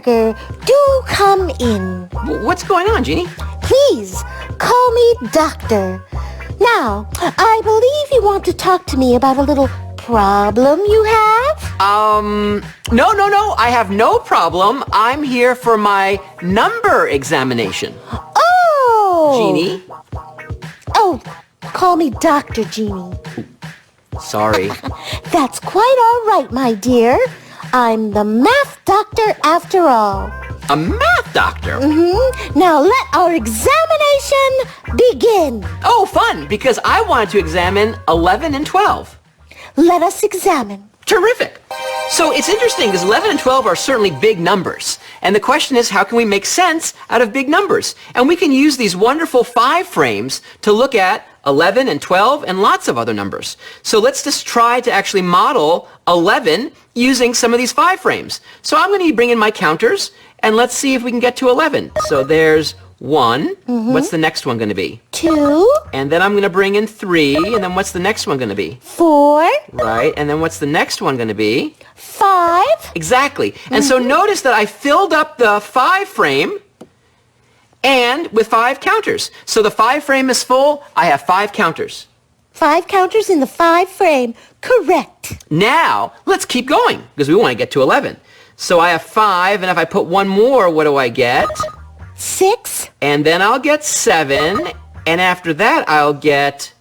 Gallagher, do come in. What's going on, Jeannie? Please, call me Doctor. Now, I believe you want to talk to me about a little problem you have? No. I have no problem. I'm here for my number examination. Oh! Jeannie? Oh, call me Dr. Jeannie. Sorry. That's quite all right, my dear. I'm the math doctor after all. A math doctor? Mm-hmm. Now let our examination begin. Oh, fun, because I wanted to examine 11 and 12. Let us examine. Terrific. So it's interesting because 11 and 12 are certainly big numbers. And the question is, how can we make sense out of big numbers? And we can use these wonderful 5 frames to look at 11 and 12 and lots of other numbers. So let's just try to actually model 11 using some of these 5 frames. So I'm going to bring in my counters and let's see if we can get to 11. So there's 1. What's the next one going to be? 2. And then I'm going to bring in 3. And then what's the next one going to be? 4. Right. And then what's the next one going to be? 5. Exactly. And so notice that I filled up the 5 frame and with 5 counters. So the 5 frame is full. I have 5 counters. 5 counters in the 5 frame. Correct. Now, let's keep going because we want to get to 11. So I have 5, and if I put one more, what do I get? 6. And then I'll get 7, and after that I'll get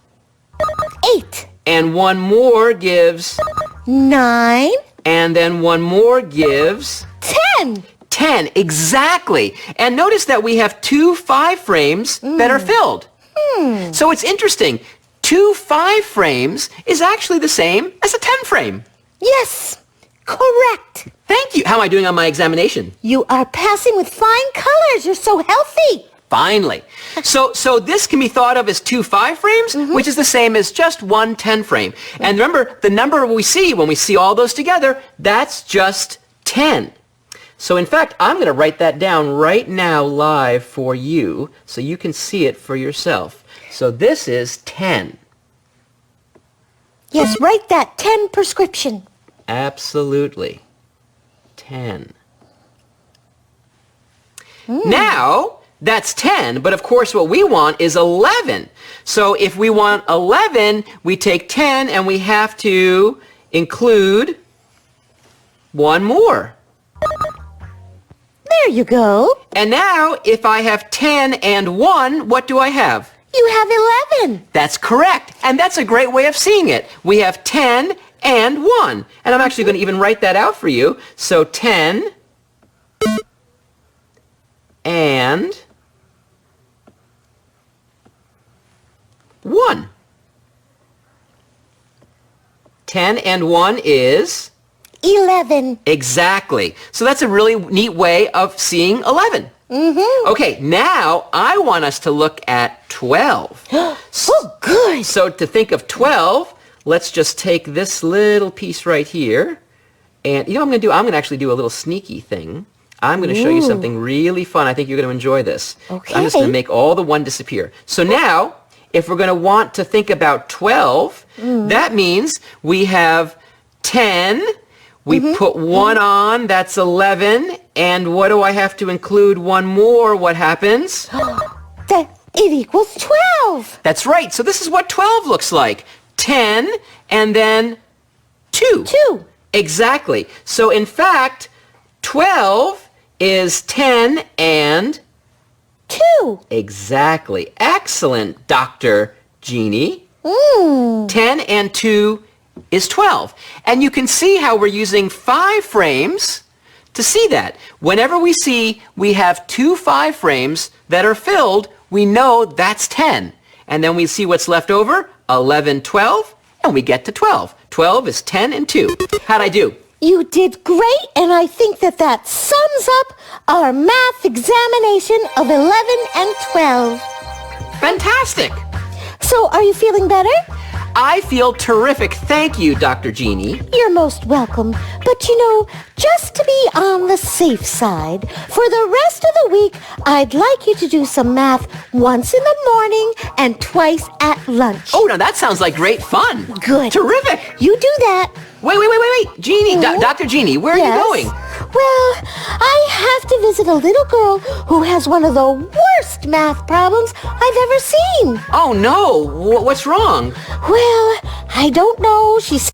8. And one more gives 9. And then one more gives 10. 10, exactly. And notice that we have 2 5 frames that are filled. So it's interesting. 2 5 frames is actually the same as a 10 frame. Yes, correct. Thank you. How am I doing on my examination? You are passing with flying colors. You're so healthy. Finally. So this can be thought of as 2 5 frames, which is the same as just 1 10 frame. And remember, the number we see when we see all those together, that's just 10. So in fact, I'm going to write that down right now live for you so you can see it for yourself. So this is 10. Yes, write that 10 prescription. Absolutely. 10. Now, that's 10, but of course what we want is 11. So if we want 11, we take 10 and we have to include one more. There you go. And now, if I have 10 and 1, what do I have? You have 11. That's correct. And that's a great way of seeing it. We have 10 and 1. And I'm actually going to even write that out for you. So 10 and 1. 10 and 1 is? 11. Exactly. So that's a really neat way of seeing 11. Okay, now I want us to look at 12. Oh, good. So to think of 12, let's just take this little piece right here. And you know what I'm going to do? I'm going to actually do a little sneaky thing. I'm going to show you something really fun. I think you're going to enjoy this. Okay. I'm just going to make all the 1 disappear. So now, if we're going to want to think about 12, that means we have 10. We put 1 on, that's 11. And what do I have to include? 1 more. What happens? That it equals 12. That's right. So this is what 12 looks like. 10 and then 2. 2. Exactly. So in fact, 12 is 10 and 2. Exactly. Excellent, Dr. Jeannie. 10 and 2 is 12. And you can see how we're using 5 frames to see that. Whenever we see we have 2 5 frames that are filled, we know that's 10. And then we see what's left over, 11, 12, and we get to 12. 12 is 10 and 2. How'd I do? You did great, and I think that sums up our math examination of 11 and 12. Fantastic. So, are you feeling better? I feel terrific. Thank you, Dr. Jeannie. You're most welcome. But you know, just to be on the safe side, for the rest of the week, I'd like you to do some math once in the morning and twice at lunch. Oh, now that sounds like great fun. Good. Terrific. You do that. Wait. Jeannie, Dr. Jeannie, where are you going? Well, I have to visit a little girl who has one of the worst math problems I've ever seen. Oh, no. What's wrong? Well, I don't know. She's